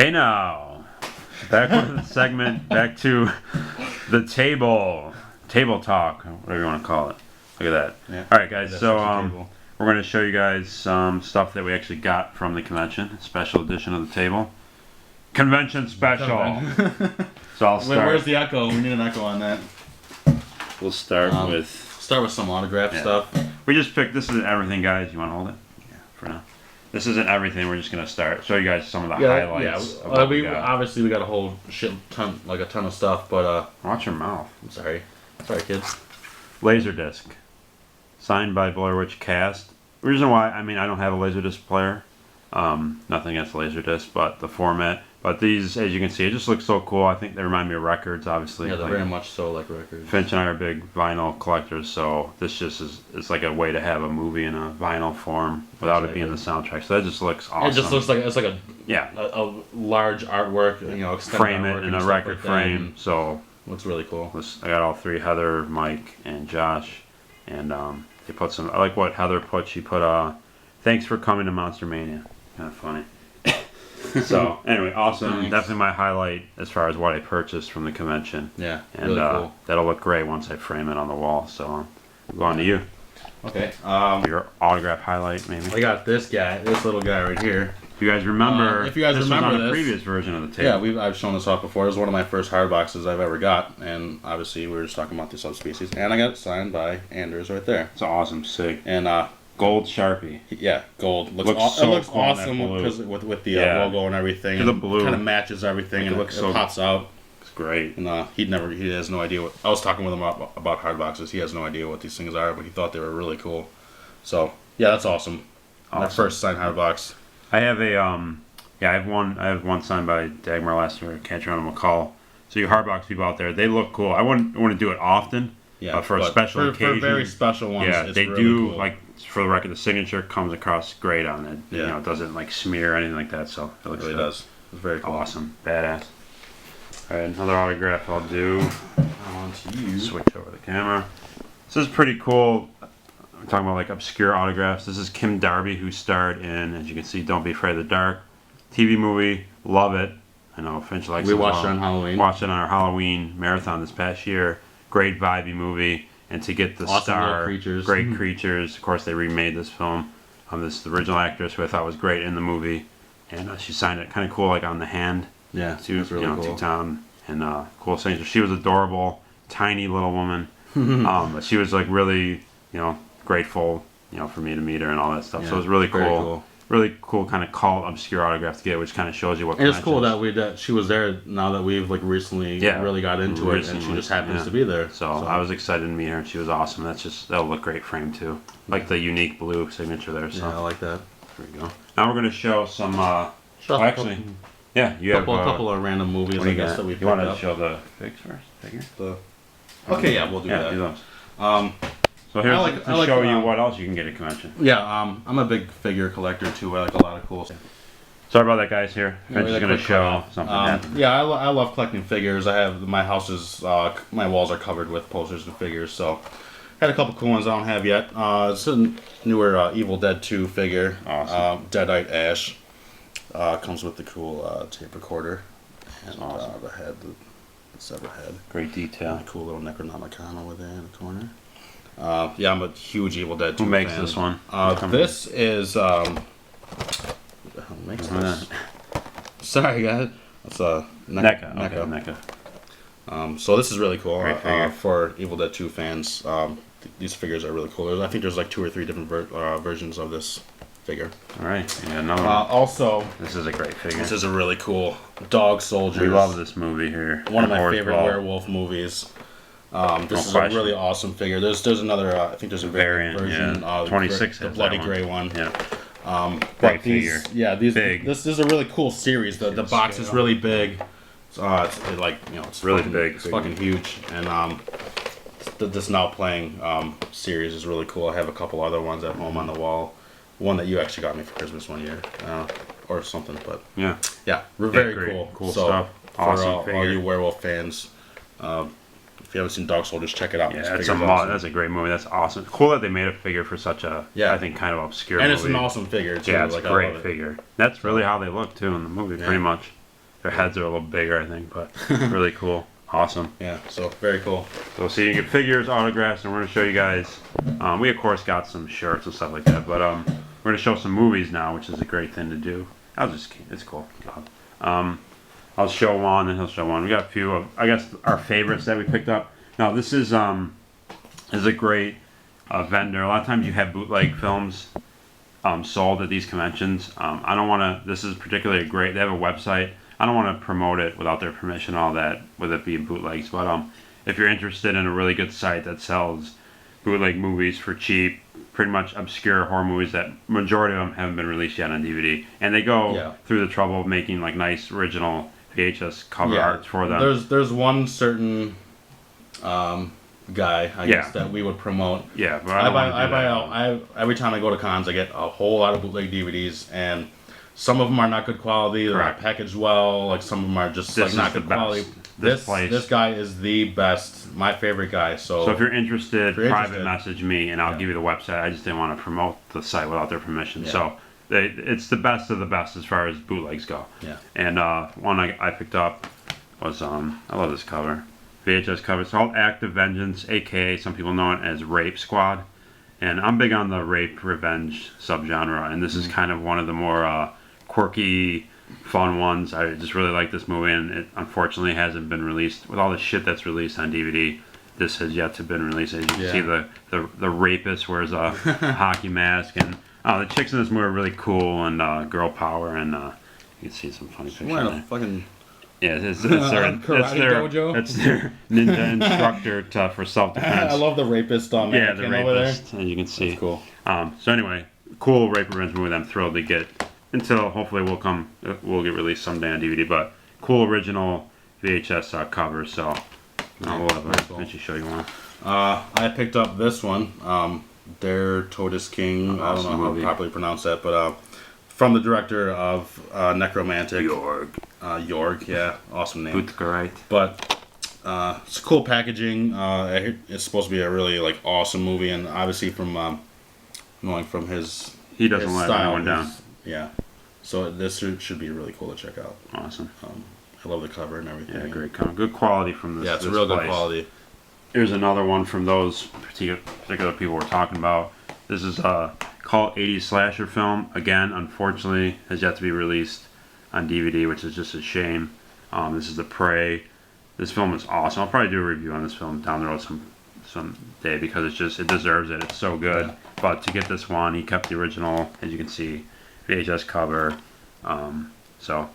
Hey now, back to the segment, back to the table talk, whatever you want to call it. Look at that. Yeah. All right, guys. So we're going to show you guys some stuff that we actually got from the convention, special edition of the table, convention special. So I'll start. Where's the echo? We need an echo on that. We'll start with some autograph stuff. We just picked. This isn't everything, guys. You want to hold it? Yeah. For now. This isn't everything. We're just gonna show you guys some of the highlights. Yeah. Obviously we got a whole ton of stuff, but watch your mouth. I'm sorry, kids. Laserdisc, signed by Blair Witch Cast. Reason why, I mean, I don't have a Laserdisc player. Nothing against Laserdisc, but the format. But these, as you can see, it just looks so cool. I think they remind me of records, obviously. Yeah, they're very much so like records. Finch and I are big vinyl collectors, so this just it's like a way to have a movie in a vinyl form without it being the soundtrack. So that just looks awesome. It just looks like it's like a large artwork, frame it in a record frame. So looks really cool. I got all three: Heather, Mike, and Josh, and they put some. I like what Heather put. She put "Thanks for coming to MonsterMania." Kind of funny. So anyway, awesome. Thanks. Definitely my highlight as far as what I purchased from the convention. Yeah, and really cool. That'll look great once I frame it on the wall. So we'll go on to you. Okay. Your autograph highlight, maybe. I got this little guy right here. If you guys remember, this was on the previous version of the table. Yeah, I've shown this off before. It was one of my first hard boxes I've ever got, and obviously we were just talking about the subspecies. And I got it signed by Anders right there. It's awesome, sick. And gold Sharpie. Yeah, gold. It looks cool awesome because with the logo and everything. The blue kind of matches everything, and it pops out. It's great. And he has no idea what. I was talking with him about hard boxes. He has no idea what these things are, but he thought they were really cool. So yeah, that's awesome. My first signed hard box. I have I have one signed by Dagmar last year, Catcher on a McCall. So you hardbox people out there, they look cool. I wouldn't do it often. Yeah, but for a special occasion, for very special ones, yeah, they really do cool. Like for the record, the signature comes across great on it. Yeah, it doesn't like smear or anything like that. So it looks really does. It's very cool. Awesome, badass. All right, another autograph I'll do. On to you. Switch over the camera. This is pretty cool. I'm talking about like obscure autographs. This is Kim Darby, who starred in, as you can see, Don't Be Afraid of the Dark TV movie. Love it. I know Finch likes it. We watched it on Halloween. Watched it on our Halloween marathon this past year. Great vibey movie, and to get the star, great creatures. Of course, they remade this film. This original actress who I thought was great in the movie, and she signed it kind of cool, like on the hand. Yeah, it's really cool. Two-town and cool signature. She was adorable, tiny little woman, but she was like really, grateful, for me to meet her and all that stuff. Yeah, so it was really cool. Really cool kind of cult obscure autograph to get, which kind of shows you what. And it's cool that she was there now that we've recently really got into it, and she just happens to be there. So I was excited to meet her, and she was awesome. That'll look great framed too, like the unique blue signature there. So yeah, I like that. There we go. Now we're gonna show some. Actually, you have a couple of random movies. I guess that we. You want to show the figs first? Figure. Okay, yeah, we'll do that. Do those. So here's to show you what else you can get at convention. Yeah, I'm a big figure collector too. I like a lot of cool stuff. Sorry about that, guys. Here, I'm just gonna show something. Yeah, I love collecting figures. I have my house's my walls are covered with posters and figures. So, had a couple cool ones I don't have yet. It's a newer Evil Dead 2 figure. Awesome. Deadite Ash comes with the cool tape recorder and the head, the severed head. Great detail. And a cool little Necronomicon over there in the corner. Yeah, I'm a huge Evil Dead 2 fan. Who makes this one? This is who the hell makes this? Sorry, guys. That's NECA. So this is really cool for Evil Dead 2 fans. These figures are really cool. I think there's like 2 or 3 different versions of this figure. All right. Yeah, another one. Also, this is a great figure. This is a really cool Dog Soldiers. We love this movie here. One of my favorite werewolf movies. This is a really awesome figure. There's another, I think there's a variant version. 26 the bloody gray one. Yeah. Great figure. Yeah, this is a really cool series. The box is really big. It's really big. It's fucking huge. And this now playing series is really cool. I have a couple other ones at home on the wall. One that you actually got me for Christmas one year, or something. But yeah, very cool. Cool stuff. Awesome for all you werewolf fans. If you haven't seen Dog Soldiers, check it out. Yeah, that's a great movie. That's awesome. Cool that they made a figure for such a, I think, kind of obscure movie. And it's an awesome figure, too. Yeah, it's a great figure. That's really how they look, too, in the movie, pretty much. Their heads are a little bigger, I think, but really cool. Awesome. Yeah, so very cool. So see, you get figures, autographs, and we're going to show you guys. We, of course, got some shirts and stuff like that, but we're going to show some movies now, which is a great thing to do. It's cool. I'll show one, and he'll show one. We got a few of, I guess, our favorites that we picked up. Now, this is a great vendor. A lot of times you have bootleg films sold at these conventions. I don't want to, this is particularly great. They have a website. I don't want to promote it without their permission, all that, with it being bootlegs. But if you're interested in a really good site that sells bootleg movies for cheap, pretty much obscure horror movies that majority of them haven't been released yet on DVD, and they go through the trouble of making like nice original VHS cover art for them. There's one certain guy, I guess, that we would promote. Yeah, but every time I go to cons, I get a whole lot of bootleg DVDs, and some of them are not good quality. They're not packaged well. Like some of them are just like not good quality. This guy is the best. My favorite guy. So if you're interested, private message me, and I'll give you the website. I just didn't want to promote the site without their permission. So it's the best of the best as far as bootlegs go. Yeah. And one I picked up was I love this cover. VHS cover. It's called Active Vengeance, aka some people know it as Rape Squad. And I'm big on the rape revenge subgenre, and this is kind of one of the more quirky, fun ones. I just really like this movie, and it unfortunately hasn't been released. With all the shit that's released on DVD, this has yet to been released. As you can see, the rapist wears a hockey mask, and the chicks in this movie are really cool and girl power, and you can see some funny pictures. Fucking it's their ninja instructor for self-defense. I love the rapist on the rapist, as you can see. That's cool. So anyway, cool rape revenge movie that I'm thrilled to get. Until hopefully we'll get released someday on DVD. But cool original VHS cover. So we'll eventually show you one. I picked up this one. Der Todesking. I don't know how to properly pronounce that, but from the director of Necromantic. Jorg, yeah, awesome name. Bootleg. But it's cool packaging. It's supposed to be a really like awesome movie, and obviously from knowing from his he doesn't let anyone down. Yeah, so this should be really cool to check out. Awesome. I love the cover and everything. Yeah, great cover. Good quality from this. Yeah, it's real good quality. Here's another one from those particular people we're talking about. This is called 80s slasher film. Again, unfortunately, has yet to be released on DVD, which is just a shame. This is The Prey. This film is awesome. I'll probably do a review on this film down the road some day because it deserves it. It's so good. Yeah. But to get this one, he kept the original, as you can see, VHS cover. So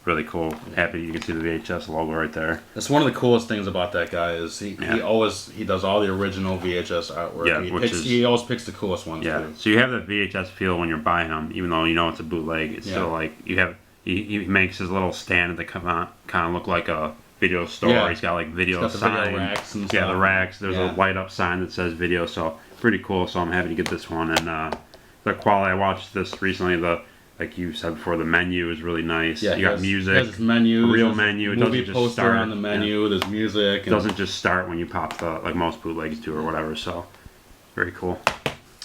really cool. Happy you can see the VHS logo right there. That's one of the coolest things about that guy is he does all the original VHS artwork. Yeah, he always picks the coolest ones. Yeah. Too. So you have the VHS feel when you're buying them, even though you know it's a bootleg. It's still like you have. He makes his little stand that kind of look like a video store. Yeah. He's got like video signs. Video racks and stuff. The racks. There's a light up sign that says video. So pretty cool. So I'm happy to get this one. And the quality. I watched this recently. Like you said before, the menu is really nice. Yeah, you got music. It has menu. A real menu. It doesn't just start on the menu. Yeah. There's music. It doesn't just start when you pop like most bootlegs do or whatever. So very cool.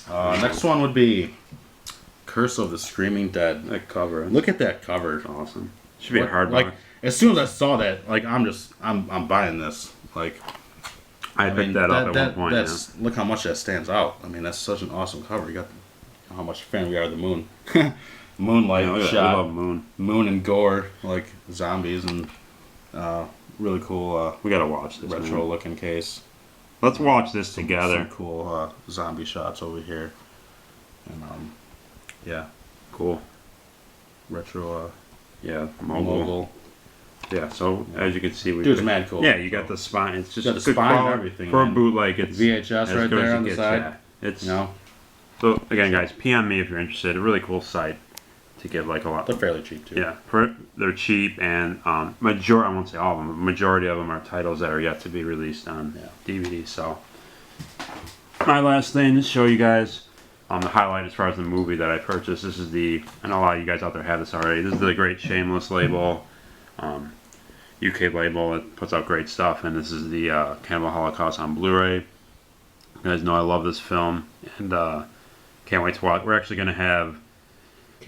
Next one would be Curse of the Screaming Dead. That cover. Look at that cover. It's awesome. Should be a hardback. Like as soon as I saw that, like I'm buying this. Like I picked that up at one point. Look how much that stands out. I mean, that's such an awesome cover. You got how much fan we are of the moon. Moonlight shot. I love moon and gore, like zombies, and really cool. We gotta watch this retro looking case. Let's watch this together. Some cool zombie shots over here, and yeah, cool. Retro. Yeah, mogul. Yeah, so as you can see, dude's mad cool. Yeah, you got the spine. It's just got the spine and everything. For a bootleg, it's VHS right there on the side. Yeah. It's So again, guys, PM me if you're interested. A really cool site to get like a lot. They're fairly cheap too. Yeah, they're cheap, and I won't say all of them. The majority of them are titles that are yet to be released on DVD. So my last thing to show you guys the highlight as far as the movie that I purchased. This is I know a lot of you guys out there have this already. This is the great Shameless label, UK label that puts out great stuff, and this is the Cannibal Holocaust on Blu-ray. You guys know I love this film, and can't wait to watch. We're actually going to have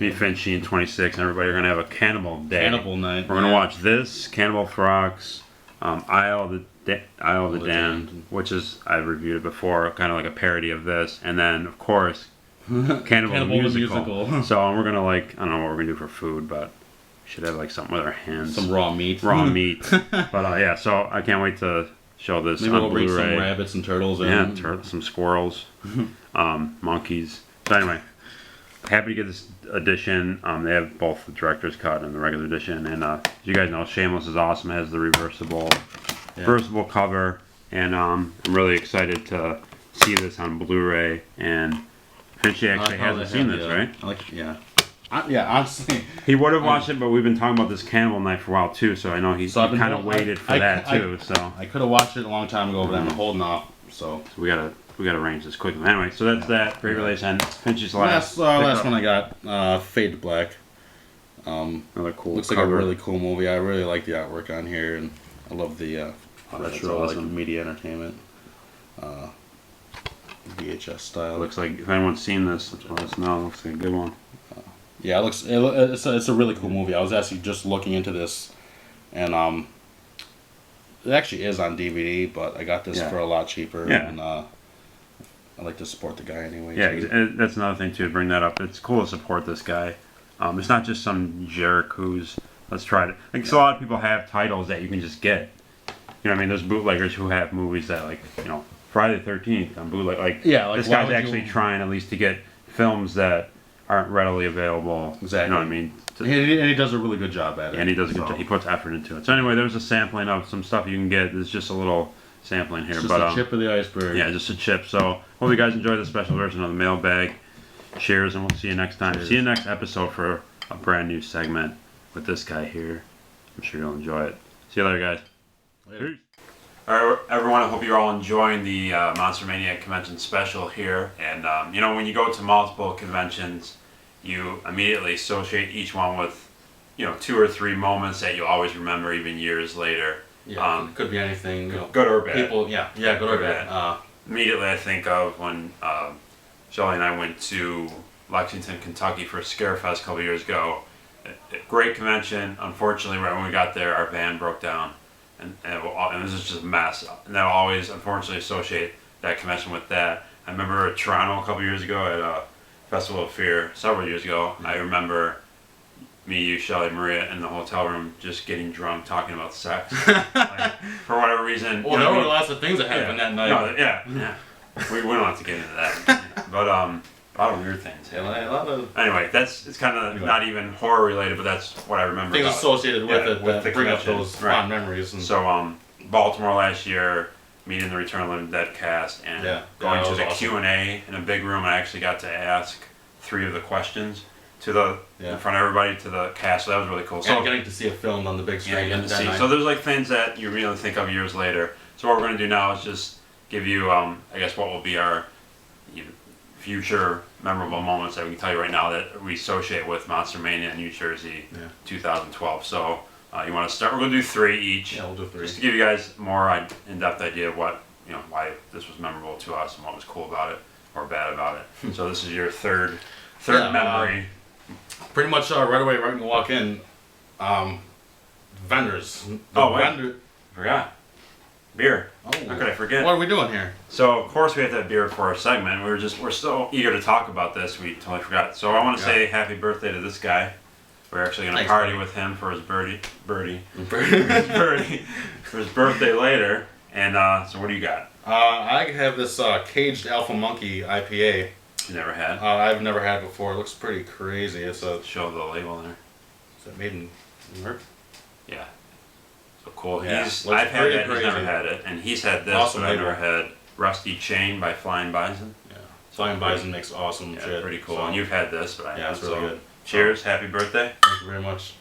me, Finchy, and 26, and everybody are gonna have a cannibal day. Cannibal night. We're gonna watch this, Cannibal Frogs, Isle of the Damned, which is I reviewed it before, kind of like a parody of this, and then of course, Cannibal the musical. So we're gonna I don't know what we're gonna do for food, but we should have like something with our hands. Some raw meat. Raw meat. But yeah, so I can't wait to show this Maybe on we'll Blu-ray. bring some rabbits and turtles in. Yeah, some squirrels, monkeys. So anyway, happy to get this edition. They have both the director's cut and the regular edition, and as you guys know, Shameless is awesome. It has the reversible cover, and I'm really excited to see this on Blu-ray. And Finchy actually hasn't seen this, right? Honestly, he would have watched it, but we've been talking about this Cannibal Night for a while too, so I know he kind of waited for that too. So I could have watched it a long time ago, but I'm holding off. So we gotta arrange this quickly. Anyway, so that's that. Great release, and Finchy's last one I got, Fade to Black. Another cool. Looks cover. like a really cool movie. I really like the artwork on here, and I love the that's real awesome. like media entertainment. VHS style. Looks like if anyone's seen this, let us know. Looks like a good one. Yeah, it's a really cool movie. I was actually just looking into this, and it actually is on DVD, but I got this for a lot cheaper. Yeah. And I like to support the guy anyway. Yeah, too. that's another thing too. To bring that up, it's cool to support this guy. It's not just some jerk who's let's try it. Like so a lot of people have titles that you can just get. You know what I mean? There's bootleggers who have movies that like Friday the 13th on bootleg. Like this guy's actually trying at least to get films that aren't readily available. Exactly. You know what I mean? And he does a really good job at it. And he does a good job. He puts effort into it. So anyway, there's a sampling of some stuff you can get. There's just a little sampling here. It's just a chip of the iceberg. Yeah, just a chip. So hope you guys enjoy the special version of the mailbag. Cheers, and we'll see you next time. Cheers. See you next episode for a brand new segment with this guy here. I'm sure you'll enjoy it. See you later, guys. Later. Peace. All right, everyone. I hope you're all enjoying the MonsterMania convention special here. And when you go to multiple conventions, you immediately associate each one with, 2 or 3 moments that you'll always remember even years later. Yeah, it could be anything. Good or bad. People, good or bad. Immediately I think of when Shelly and I went to Lexington, Kentucky for Scarefest a couple years ago. Great convention. Unfortunately, right when we got there, our van broke down. And it was just a mess. And they'll always, unfortunately, associate that convention with that. I remember Toronto a couple years ago at a Festival of Fear, several years ago. I remember me, you, Shelly, Maria in the hotel room just getting drunk talking about sex. For whatever reason. Well, there were lots of things that happened that night. No, yeah. We don't have to get into that. But a lot of weird things. Yeah, a lot of... Anyway, it's kind of not even horror related, but that's what I remember. Things associated with it with that bring up those fond memories. And... So, Baltimore last year, meeting the Return of the Living Dead cast, and going to the awesome. Q&A in a big room. I actually got to ask 3 of the questions to in front of everybody, to the cast. So that was really cool. So getting to see it filmed on the big screen. Yeah, so there's like things that you really think of years later. So what we're going to do now is just give you, I guess, what will be our future memorable moments that we can tell you right now that we associate with MonsterMania in New Jersey 2012. So you want to start? We're going to do 3 each. Yeah, we'll do 3. Just to give you guys more in-depth idea of what, why this was memorable to us and what was cool about it or bad about it. So this is your third memory. Pretty much right away, right when you walk in, vendors. Forgot. Beer. Oh, how could I forget? What are we doing here? So of course we have to have beer for our segment. We're so eager to talk about this, we totally forgot. So I want to say happy birthday to this guy. We're actually going to party with him for his birdie for his birthday later. And so what do you got? I have this Caged Alpha Monkey IPA. You never had? I've never had before. It looks pretty crazy. It's a show the label there. Is it made in Europe? Yeah. So cool. Yeah, I've had that. He's never had it, and he's had this, awesome but I've never had Rusty Chain by Flying Bison. Yeah. Flying Bison makes awesome shit. Pretty cool. So, and you've had this, but I haven't. It's really good. Cheers! Happy birthday! Thank you very much.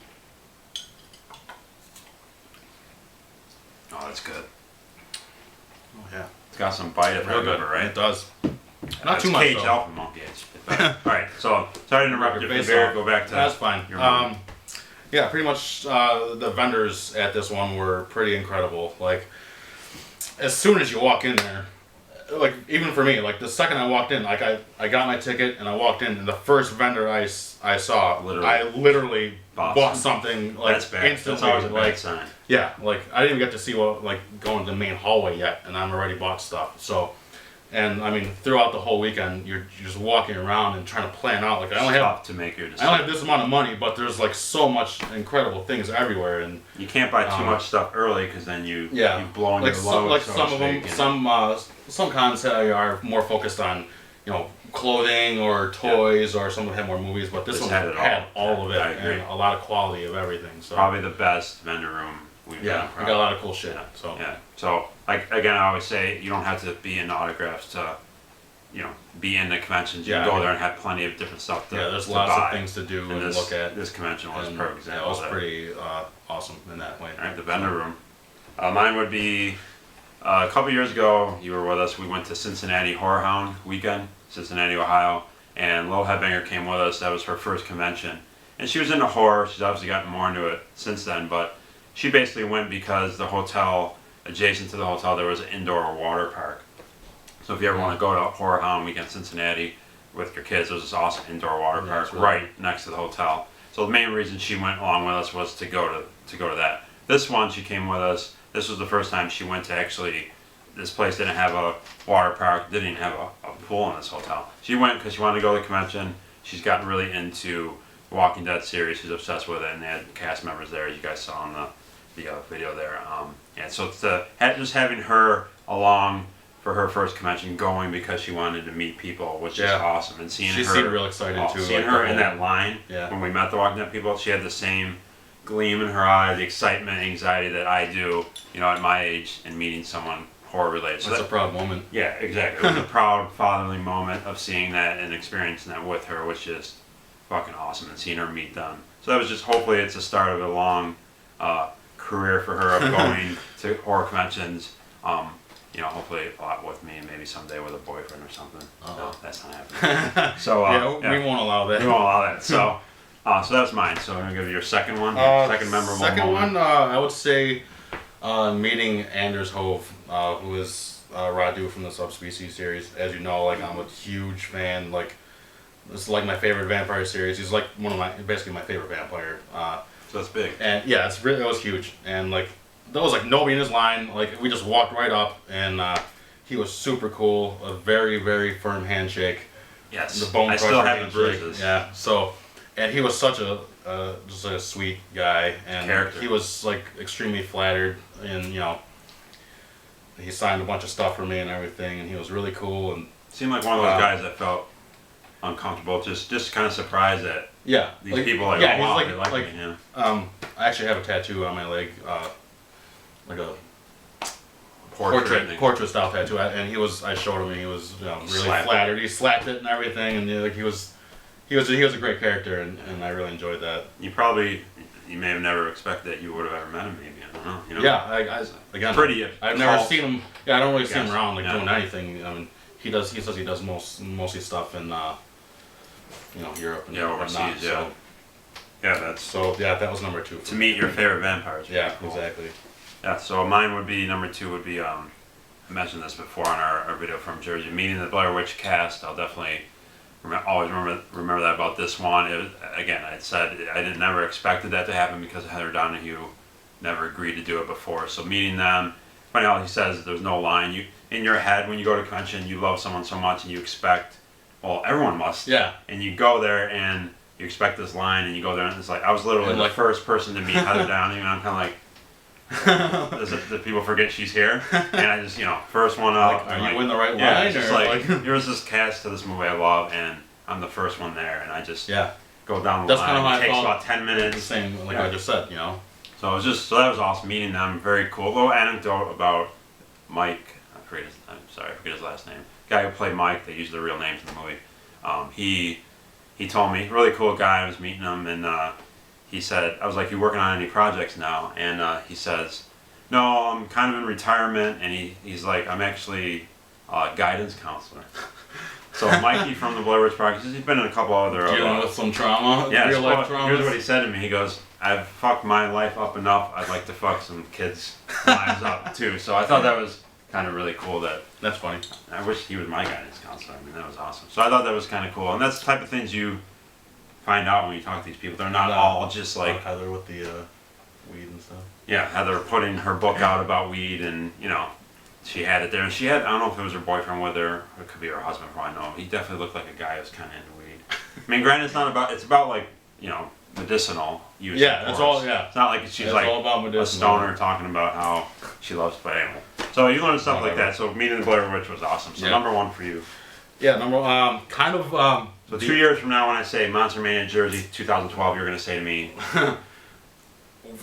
Oh, that's good. Oh yeah. It's got some bite if I remember right. It does. Not too much. Caged Alpha Monkey. All right. So sorry to interrupt you. Go back to. That's fine. Yeah, pretty much the vendors at this one were pretty incredible. Like, as soon as you walk in there, like even for me, like the second I walked in, like I got my ticket and I walked in, and the first vendor I saw, I literally bought something like instantly. That's always a bad sign. Yeah, like I didn't even get to see what like going to the main hallway yet, and I'm already bought stuff. So, and I mean throughout the whole weekend, you're just walking around and trying to plan out. Like I only have to make your decision. I only have this amount of money, but there's like so much incredible things everywhere, and you can't buy too much stuff early because then you've blown like your load. Like some of them, some cons are more focused on, you know, clothing or toys, or some of them have more movies, but this one had all of it and a lot of quality of everything. So probably the best vendor room we've done. We got a lot of cool shit. So like again, I always say you don't have to be into autographs to, you know, be into conventions. You can go there and have plenty of different stuff to there's lots of things to do and look at. This convention was a perfect example. It was pretty awesome in that way. All right, the vendor room. Mine would be a couple years ago. You were with us. We went to Cincinnati Horror Hound weekend, Cincinnati, Ohio, and Lil Headbanger came with us. That was her first convention, and she was into horror. She's obviously gotten more into it since then, but she basically went because the hotel, adjacent to the hotel, there was an indoor water park. So if you ever want to go to Horror Hound weekend Cincinnati with your kids, there's this awesome indoor water park right next to the hotel. So the main reason she went along with us was to go to that. This one, she came with us. This was the first time she went to actually. This place didn't have a water park, didn't even have a pool in this hotel. She went because she wanted to go to the convention. She's gotten really into the Walking Dead series. She's obsessed with it, and they had cast members there, as you guys saw in the video there. And so just having her along for her first convention, going because she wanted to meet people, was just awesome. And seeing she her, seemed real excited too. Seeing her in that line when we met the Walking Dead people, she had the same gleam in her eye, the excitement, anxiety that I do, you know, at my age, and meeting someone horror related. So that's a proud moment. Yeah, exactly. It was a proud fatherly moment of seeing that and experiencing that with her, was just fucking awesome, and seeing her meet them. So that was just, hopefully it's the start of a long career for her of going to horror conventions. You know, hopefully a lot with me, and maybe someday with a boyfriend or something. No, that's not happening. So we won't allow that. We won't allow that. So so that's mine. So I'm gonna give you your second one. Second memorable moment. Second one, I would say meeting Anders Hove, who is Radu from the Subspecies series. As you know, like I'm a huge fan. Like it's like my favorite vampire series. He's like basically my favorite vampire. So that's big. And yeah, it was huge. And like there was like nobody in his line. Like we just walked right up, and he was super cool. A very, very firm handshake. Yes. The bone crusher still have handshake. the bruises. Yeah. So, and he was such just a sweet guy, and character. He was like extremely flattered, and you know, he signed a bunch of stuff for me and everything, and he was really cool. And seemed like one of those guys that felt uncomfortable, just kind of surprised that these people are like, wow, they like me. Yeah. I actually have a tattoo on my leg, like a portrait style tattoo, and I showed him, and he was really flattered. He slapped it and everything, and like he was a great character, and I really enjoyed that. You may have never expected that you would have ever met him. Maybe, I don't know. You know? Yeah, again, pretty. I've never seen him. Yeah, I don't really see him around doing anything. I mean, he says he does mostly stuff in Europe and overseas. Whatnot, yeah. So that was number 2. To meet your favorite vampires. Yeah, cool. Exactly. Yeah, so mine would be, number 2 would be, I mentioned this before on our video from Jersey, meeting the Blair Witch cast. I'll definitely always remember that about this one. It was, again, I said I never expected that to happen because Heather Donahue never agreed to do it before. So meeting them, funny how he says there's no line. You in your head when you go to convention, you love someone so much and you expect, well, everyone must. Yeah. And you go there and you expect this line, and you go there and it's like, I was literally the first person to meet Heather Donahue, and I'm kind of like, do people forget she's here? And I just, first one up. Are you in the right line? Yeah, it's just like here's this cast to this movie I love, and I'm the first one there, and I just go down the line. Kind of it takes about 10 minutes. The same, I just said, So it was that was awesome meeting them. Very cool. A little anecdote about Mike. I forget his last name. Guy who played Mike. They used their real names in the movie. He told me, really cool guy. I was meeting him, and he said, I was like, you working on any projects now? And he says, no, I'm kind of in retirement. And he's like, I'm actually a guidance counselor. So Mikey from the Blair Witch Project, he's been in a couple other... Dealing with some trauma? Yeah, real life trauma. Here's what he said to me. He goes, I've fucked my life up enough. I'd like to fuck some kids' lives up too. So I thought that was kind of really cool that. That's funny. I wish he was my guidance counselor. I mean, that was awesome. So I thought that was kind of cool, and that's the type of things you find out when you talk to these people. They're not all just like Heather with the weed and stuff. Yeah, Heather putting her book out about weed, and she had it there, and she had, I don't know if it was her boyfriend with her, it could be her husband, for all I know. He definitely looked like a guy who was kind of into weed. I mean, granted, it's about like, medicinal use. Yeah, that's all, yeah. It's not like she's like all about a stoner talking about how she loves, but anyway. So you learn stuff like that, so meeting the Blair Witch was awesome. So number one for you. Yeah, So 2 years from now when I say MonsterMania Jersey 2012, you're going to say to me...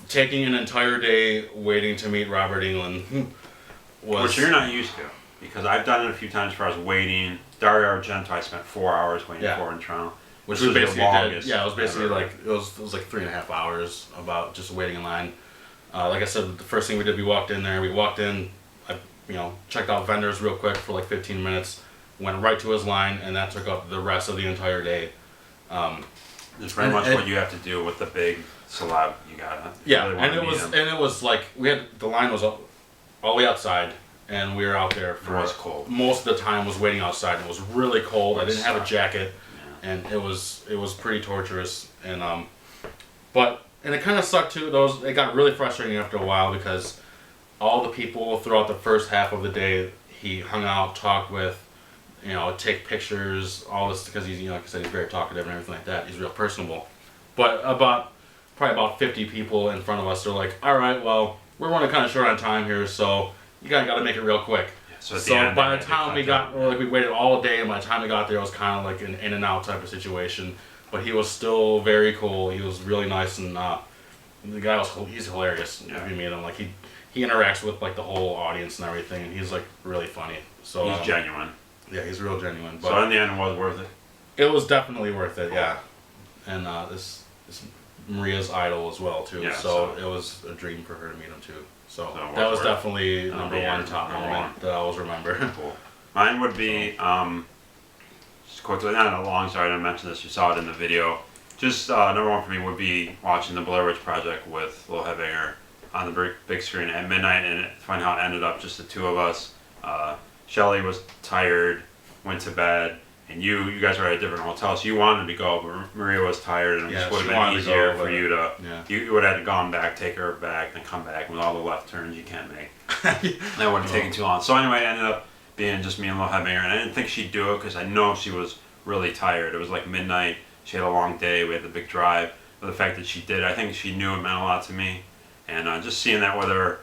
taking an entire day waiting to meet Robert Englund was... Which you're not used to, because I've done it a few times as far as waiting. Dario Argento I spent 4 hours waiting for in Toronto. Which was basically it was basically like it was like 3.5 hours about just waiting in line. Like I said, the first thing we did, we walked in there. We walked in, checked out vendors real quick for like 15 minutes, went right to his line, and that took up the rest of the entire day. It's very much what you have to do with the big celeb. You gotta really it was like the line was all the way outside, and we were out there for it was cold. Most of the time was waiting outside, and it was really cold. I didn't have a jacket. And it was pretty torturous, and it kind of sucked too. It got really frustrating after a while because all the people throughout the first half of the day he hung out, talked with, take pictures, all this, because he's like I said, he's very talkative and everything like that. He's real personable. But probably about 50 people in front of us are like, all right, well, we're running kind of short on time here, so you got to make it real quick. So by the time we waited all day, and by the time we got there, it was kind of like an in and out type of situation. But he was still very cool. He was really nice, and the guy he's hilarious. Yeah. If you meet him, like he interacts with like the whole audience and everything, and he's like really funny. So he's genuine. Yeah, he's real genuine. But so in the end, it was worth it. It was definitely worth it. Yeah, and this Maria's idol as well too. Yeah, so it was a dream for her to meet him too. So that was definitely number one top moment that I always remember. Cool. Mine would be, just quickly, not long, sorry I didn't mention this, you saw it in the video. Just number one for me would be watching the Blair Witch Project with Lil Headbanger on the big screen at midnight, and it's funny how it ended up just the two of us. Shelly was tired, went to bed, and you guys were at a different hotel, so you wanted to go, but Maria was tired, and it just would have been easier for you to, you would have gone back, take her back, and come back with all the left turns you can't make. That wouldn't have taken too long. So anyway, it ended up being just me and Lil Headbanger, and I didn't think she'd do it, because I know she was really tired. It was like midnight, she had a long day, we had the big drive, but the fact that she did, I think she knew it meant a lot to me, and just seeing that with her,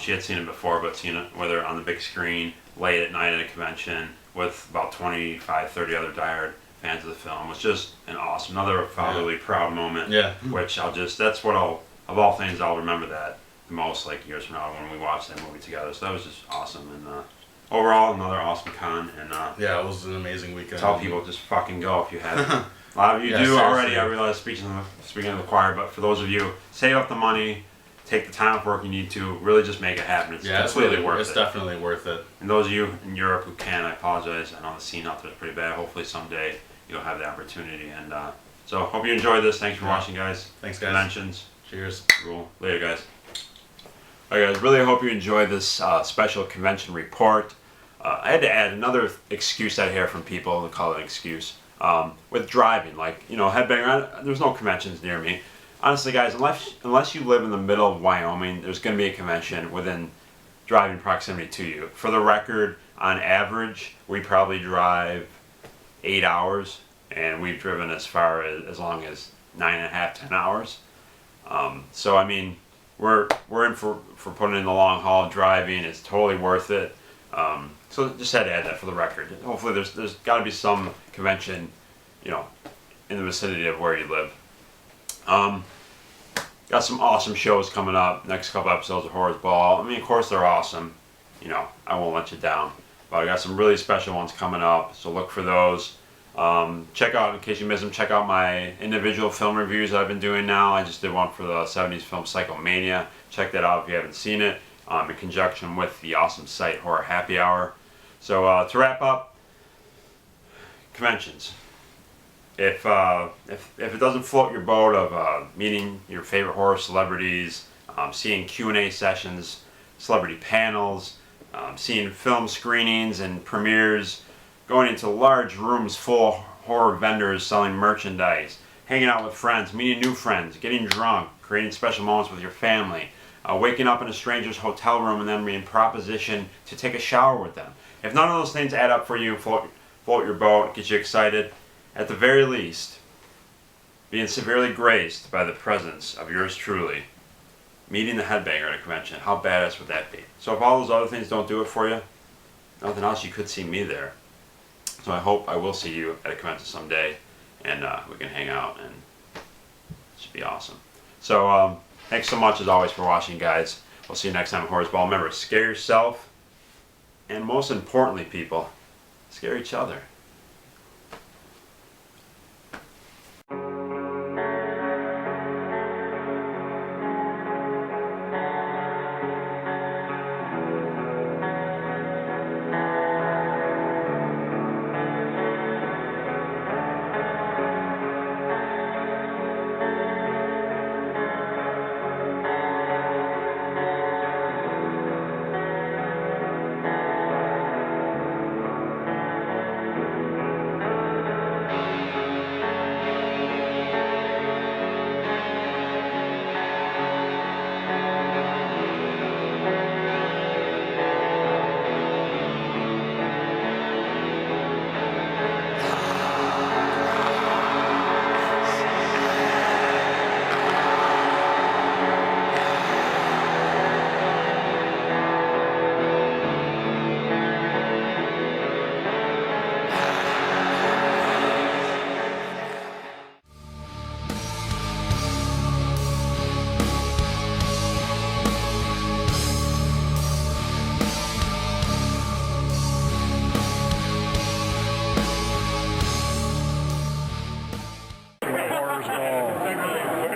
she had seen it before, but seeing it with her on the big screen, late at night at a convention, with about 25, 30 other diehard fans of the film. Was just an awesome, another fatherly proud moment. Yeah. Which that's what of all things, I'll remember that the most, like years from now when we watched that movie together. So that was just awesome. And overall, another awesome con. And yeah, it was an amazing weekend. Tell people just fucking go if you haven't. A lot of you do seriously. Already, I realize, speaking of the choir, but for those of you, save up the money, take the time of work you need to, really just make it happen. It's completely worth it. It's definitely worth it. And those of you in Europe who can, I apologize. I know the scene out there is pretty bad. Hopefully someday you'll have the opportunity. And so hope you enjoyed this. Thanks for watching, guys. Thanks, guys. Conventions. Cheers. Rule. Later, guys. Alright, guys. Really hope you enjoyed this special convention report. I had to add another excuse I hear from people, to call it an excuse, with driving. Like, Headbanger, there's no conventions near me. Honestly, guys, unless you live in the middle of Wyoming, there's going to be a convention within driving proximity to you. For the record, on average, we probably drive 8 hours, and we've driven as far as long as 9.5, 10 hours. So I mean, we're in for putting in the long haul driving. It's totally worth it. So just had to add that for the record. Hopefully, there's got to be some convention, in the vicinity of where you live. Got some awesome shows coming up. Next couple episodes of Horror's Ball. I mean, of course they're awesome. I won't let you down. But I got some really special ones coming up, so look for those. Check out, in case you missed them, check out my individual film reviews that I've been doing now. I just did one for the 70s film Psychomania. Check that out if you haven't seen it, in conjunction with the awesome site Horror Happy Hour. So to wrap up, conventions. If it doesn't float your boat of meeting your favorite horror celebrities, seeing Q&A sessions, celebrity panels, seeing film screenings and premieres, going into large rooms full of horror vendors selling merchandise, hanging out with friends, meeting new friends, getting drunk, creating special moments with your family, waking up in a stranger's hotel room and then being propositioned to take a shower with them. If none of those things add up for you and float your boat, get you excited, at the very least, being severely graced by the presence of yours truly, meeting the headbanger at a convention, how badass would that be? So if all those other things don't do it for you, nothing else, you could see me there. So I hope I will see you at a convention someday, and we can hang out, and it should be awesome. So thanks so much as always for watching, guys. We'll see you next time at Horrors Ball. Remember, scare yourself, and most importantly, people, scare each other.